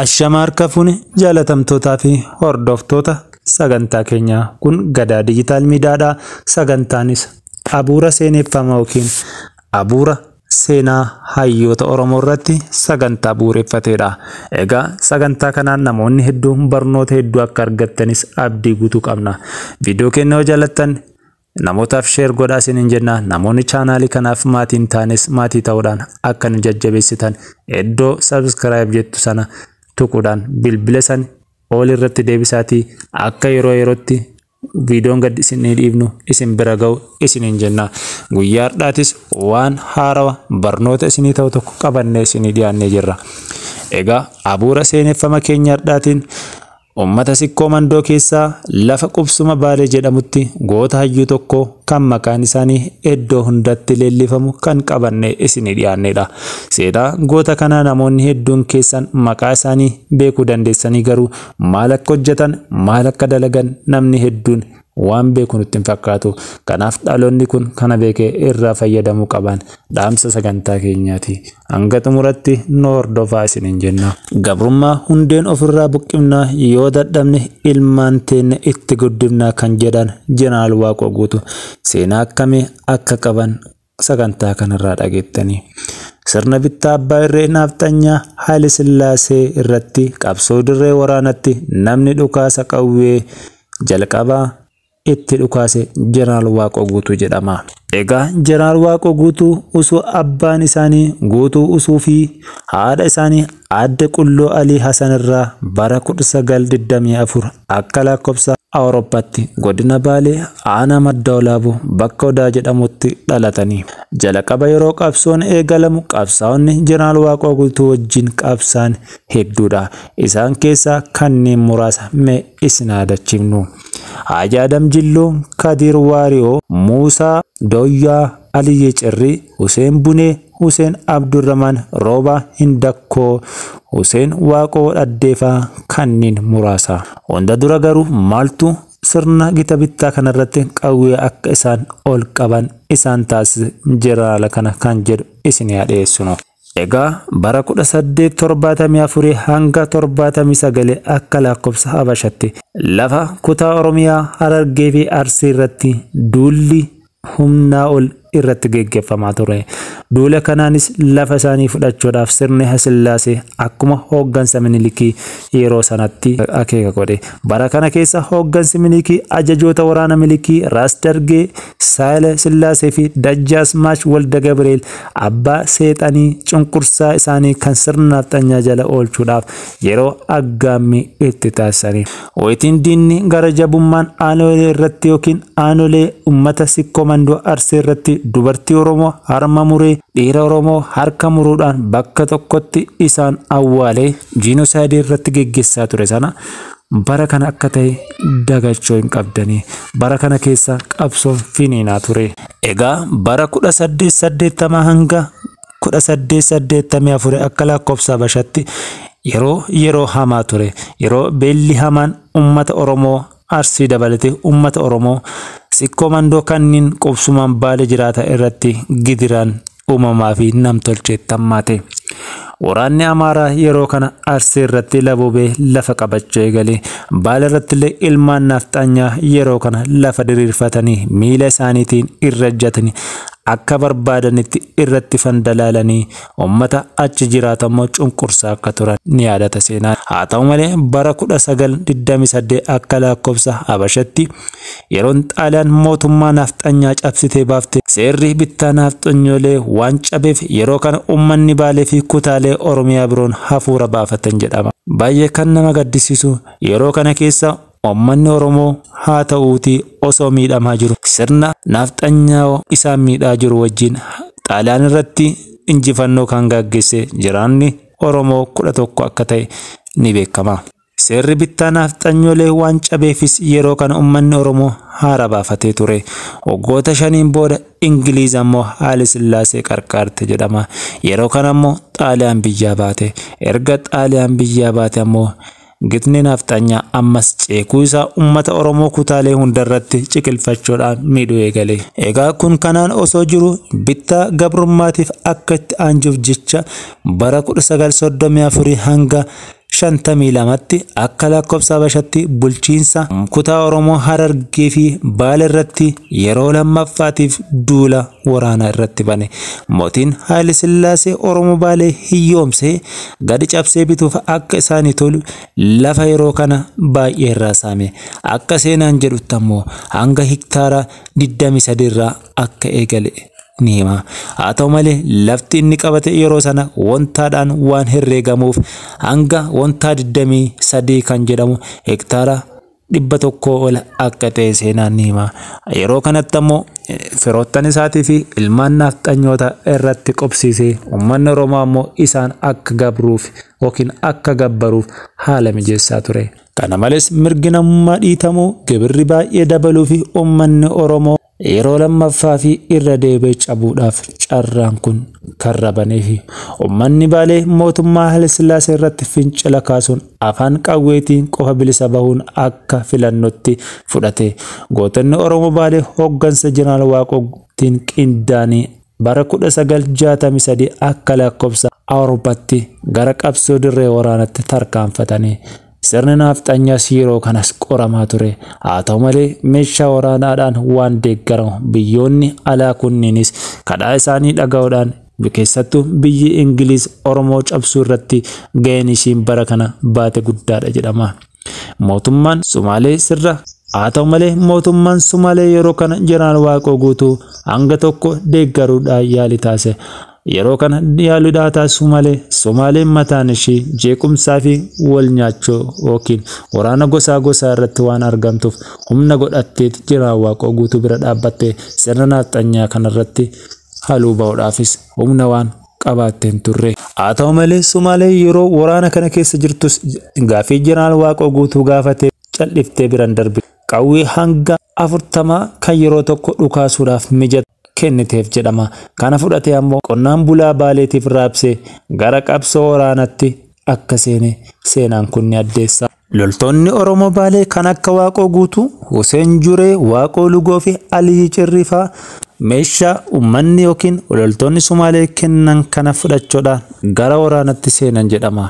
Ashamaar kafuun jaalatamtootaa fi hordoftoota sagantaa keenyaa kun Gadaa Digital Miidiyaadha. Sagantaanis abuura seeneffama yookiin abuura seenaa hayyoota Oromoo irratti sagantaa bu'uureffateedha. Egaa sagantaa kanaan namoonni hedduun barnoota hedduu akka argattanis abdii guutuu qabna. Viidiyoo keenya yoo jaalattan namootaaf share godhaa isiniin jenna. Namoonni chaanaalii kanaaf maatiin taanes maatii ta'uudhaan akka nu jajjabeessitan iddoo subscribe jettu sana tuquudhaan bilbila san ol irratti deebisaatii akka yeroo yerootti viidiyoon gad isinii dhiifnu isin bira ga'u isiniin jenna. Guyyaa har'aatis waan haarawaa barnoota isinii ta'u tokko qabannee isinii dhiyaannee jirra. Egaa abuura seeneffama keenya har'aatiin ummata sikkoo mandoo keessaa lafa qubsuma Baalee jedhamutti goota hayyuu tokko kan maqaan isaanii iddoo hundatti leellifamu kan qabannee isinii dhiyaannedha. Seenaa goota kanaa namoonni hedduun keessan maqaa isaanii beekuu dandeessanii garuu maal akka hojjetan maal akka dalagan namni hedduun waan beeku nutti hin fakkaatu. Kanaaf dhaloonni kun kana beekee irraa fayyadamuu qaban dhaamsa sagantaa keenyaati. Hanga xumuratti nu hordofaa isiniin jenna. Gabrummaa hundeen ofirraa buqqifnaa yoo dadhabne ilmaan teenya itti guddifnaa kan jedhan Jeneraal Waaqoo Guutuu seenaa akkamii akka qaban sagantaa kanarraa dhageettanii. Sirna bittaa abbaa irree naafxanyaa Haayile Sillaasee irratti qabsoo dirree waraanatti namni dhukaasa qawwee jalqabaa itti dhukaase Jeneraal Waaqoo Guutuu jedhama. Egaa Jeneraal Waaqoo Guutuu usuu abbaan isaanii Guutuu usuu fi haadha isaanii Aadde Qulloo Alii Hasan irraa bara 1924 akka lakkoofsa Awurooppaatti godina Baalee aanaa Madda Olaaboo bakka Odaa jedhamutti dhalatanii. Jalqaba yeroo qabsoon eegalamu qabsaa'onni Jeneraal Waaqoo Guutuu wajjin qabsaan hedduudha. Isaan keessaa kanneen muraasa mee isin yaadachiifnu. Haji Adam Jilloo, Kadir Waariyoo, Muusaa Dooyyaa, Aliyyee Cirrii, Huseen Bunee, Huseen Abdurrahman, Roobaa Hindakkoo, Huseen Waaqoo Dhaddeefaa kanneen muraasa. Hunda dura garuu maaltu sirna gita bittaa kanarratti qawwee akka isaan ol qaban isaan taasise jeneraala kana kan jedhu isin yaadheessinu. Egaa bara 1874 hanga 79 akka lakkoofsa Habashatti lafa kutaa Oromiyaa Harargee fi Arsii irratti duulli humnaa ol irratti geggeeffamaa ture. Duula kanaanis lafa isaanii fudhachuudhaaf sirni Sillaasee akkuma hooggansa Minilikii yeroo sanatti akeeka godhe. Bara kana keessa hooggansi Minilikii ajajoota waraana Minilikii Raas Dargee, Haayile Sillaasee fi Dajjaasmaach Walda Gabriel abbaa seexanii cunqursaa isaanii kan sirna naafxanyaa jala oolchuudhaaf yeroo aggaammii itti taasisanii. Wayitiin diinni gara jabummaan aanolee irratti yookiin aanolee ummata sikkoo mandoo Arsii irratti dubartii Oromoo harma muree dhiira Oromoo harka muruudhaan bakka tokkotti isaan awwaalee jiinosaayidii irratti geggeessaa ture sana bara kana akka ta'e dagachuu hin qabdanii. Bara kana keessa qabsoon finiinaa ture. Egaa bara 1880 hanga 1884 akka lakkoofsa Habashatti yeroo hamaa ture. Yeroo beelli hamaan ummata Oromoo Arsii dabalatee ummata Oromoo sikkoo mandoo kanneen qubsumaan Baalee jiraata irratti gidiraan uumamaa fi namtolcheetti hammaate. Waraanni Amaaraa yeroo kana Arsii irratti laboobee lafa qabachuu eegale. Baalee irratti illee ilmaan naafxanyaa yeroo kana lafa diriirfatanii miila isaaniitiin irra ejjatanii akka barbaadanitti irratti fandalaalanii ummata achi jiraatamoo cunqursaa akka turan ni yaadata seenaan. Haa ta'u malee bara 1928 akka lakkoofsa Habashatti yeroon Xaaliyaan mootummaa naafxanyaa cabsitee baafte seerri bittaa naafxanyoolee waan cabeef yeroo kana ummanni Baalee fi kutaalee Oromiyaa biroon hafuura baafatan jedhama. Baay'ee kan nama gaddisiisu yeroo kana keessa ummanni Oromoo haa ta'uutii osoo miidhamaa jiru sirna naafxanyaa isaan miidhaa jiru wajjin Xaaliyaan irratti injifannoo kan gaggeesse jiraanni Oromoo 11 akka ta'e ni beekama. Seerri bittaa naafxanyoolee waan cabeefis yeroo kana ummanni Oromoo haara baafatee ture. Waggoota 5 booda Ingiliiz ammoo Haayile Sillaasee qarqaarte jedhama. Yeroo kana ammoo Xaaliyaan biyyaa baate. Erga Xaaliyaan biyyaa baate ammoo gitni naafxanyaa ammas ceekuu isaa ummata Oromoo kutaalee hundarratti ciqilfachuudhaan miidhuu eegale. Egaa kun kanaan osoo jiru bittaa gabrummaatiif akka itti aanjuuf jecha bara 1934 hanga 1952tti akka lakkoofsa Habashatti bulchiinsa kutaa Oromoo Harargee fi Baalee irratti yeroo lammaffaatiif duula waraanaa irratti bane. Mootiin Haayile Sillaasee Oromoo Baalee hiyyoomsee gadi cabsee bituuf akka isaanii tolu lafa yeroo kana baay'ee irraa saame. Akka seenaan jedhutti ammoo hanga hektaara 23 irraa akka eegale ni hima. Haa ta'u malee lafti inni qabate yeroo sana wantaadhaan waan herreegamuuf hanga wantaa 23 kan jedhamu hektaara 100 ol akka ta'e seenaan ni hima. Yeroo kanatti ammoo firoottan isaatii fi ilmaan nafxanyoota irratti qobsiisee uummanni Oromoo ammoo isaan akka gabruuf yookiin akka gabbaruuf haala mijeessaa ture. Kana malees mirgi namummaa dhiitamuu gibirri baay'ee dabaluu fi uummanni Oromoo yeroo lammaffaa fi irra deebi'ee cabuudhaaf carraan kun kan banee fi uummanni Baalee mootummaa Haayile Sillaasee irratti fincila kaasuun afaan qawweetiin qofa bilisa bahuun akka filannootti fudhate. Gootonni Oromoo Baalee hooggansa Jeneraal Waaqootiin qindaa'anii bara 1963 akka lakkoofsa Awurooppaatti gara qabsoo dirree waraanaatti tarkaanfatanii sirni nafxanyaas yeroo kanas qoramaa ture. Haa ta'u malee meeshaa waraanaadhaan waan deeggaramu biyyoonni alaa kunniinis kadhaa isaanii dhaga'uudhaan keessattuu biyyi Ingiliiz Oromoo cabsuu irratti ga'een ishiin bara kana baate guddaadha jedhama. Mootummaan Sumaalee sirra haa ta'u malee mootummaan Sumaalee yeroo kana Jeneraal Waaqoo guutuu hanga tokko deeggaruudhaan yaalii taase. Yeroo kana yaaluudhaa taasisuu malee Somaaleen mataan ishee jeequmsaa fi wal nyaachuu yookiin waraana gosaa irratti waan argamtuuf humna godhattee Jeneraal Waaqoo guutuu bira dhaabbattee sirna nafxanyaa kanarratti haluu ba'uudhaafis humna waan qabaatteen turre. Haa ta'u malee Somaalee yeroo waraana kana keessa jirtus gaafii Jeneraal Waaqoo guutuu gaafatee calliftee biraan darbe. Qawwee hanga 40 kan yeroo tokko dhukaasuudhaaf mijate kenniteef jedhama. Kana fudhatee ammoo qonnaan bulaa Baaleetiif raabsee gara qabsoo waraanaatti akka seenaan kun ni addeessa. Loltoonni Oromoo Baalee kan akka Waaqoo guutuu, Huseen Juree, Waaqoo Lugoo fi Alii Cirrifaa meeshaa uummanni yookiin loltoonni Sumaalee kennan kana fudhachuudhaan gara waraanaatti seenan jedhama.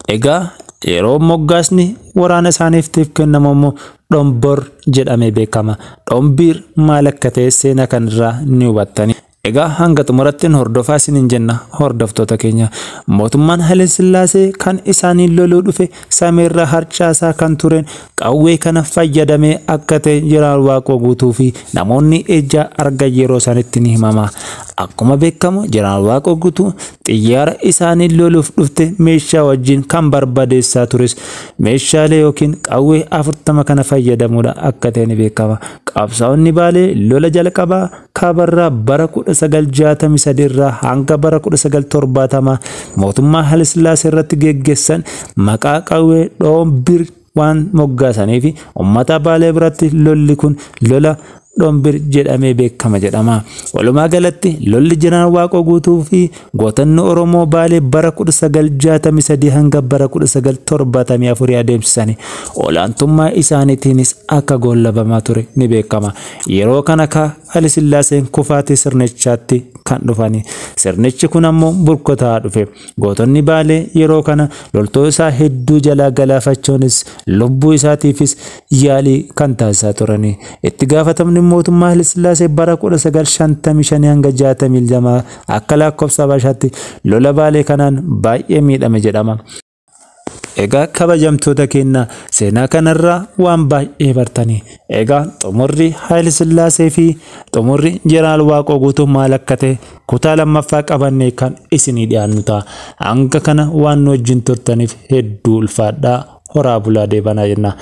Egaa yeroo moggaasni waraana isaaniif kennamu immoo Dhombor jedhamee beekama. Dhombiir maal akka ta'e seenaa kanarraa ni hubattani. Egaa hanga xumurattiin hordofaa isiniin jenna hordoftoota keenya. Mootummaan Haayile Sillaasee kan isaaniin loluu dhufe sameerraa harcaasaa kan tureen qawwee kana fayyadamee akka ta'e Jeneraal Waaqoo guutuu fi namoonni ejaa argan yeroo isaanitti ni himama. Akkuma beekamu Jeneraal Waaqoo guutuu xiyyaara isaaniin loluuf dhufte meeshaa wajjin kan barbadeessaa tures meeshaalee yookiin qawwee 40 kana fayyadamuudha akka ta'e ni beekama. Qabsaa'onni Baalee lola jalqabaa kaabarraa bara 1963 irraa hanga bara 1970 mootummaa Haayile Sillaasee irratti geggeessan maqaa qawwee Dhombir waan moggaasaniif uummata Baalee biratti lolli kun lola Dhombir jedhamee beekama jedhama. Walumaa galatti lolli Jeneraal Waaqoo guutuu fi gootonni Oromoo Baalee bara 1963 hanga bara 1974 adeemsisanii olaantummaa isaaniitiinis akka goolabamaa ture ni beekama. Yeroo kana Haayile Sillaaseen kufaatii sirnichaatti kan dhufani. Sirnichi kun ammoo burkutaa dhufe. Gootonni Baalee yeroo kana loltoota isaa hedduu jalaa galaafachuunis lubbuu isaatiifis yaalii kan taasisaa turani. Itti gaafatamni mootummaa Haayile Sillaasee bara 1955 hanga 62 akka lakkoofsa Habashaatti lola Baalee kanaan baay'ee miidhame jedhama. Egaa kabajamtoota keenya seenaa kanarraa waan baay'ee bartanii. Egaa xumurri Haayile Sillaasee fi xumurri Jeneraal Waaqoo guutuu maal akka ta'e kutaa lammaffaa qabannee kan isinii dhiyaannu ta'a. Hanga kana waan nu wajjin turtaniif hedduu ulfaadhaa. Horaa bulaa deebanaa jenna.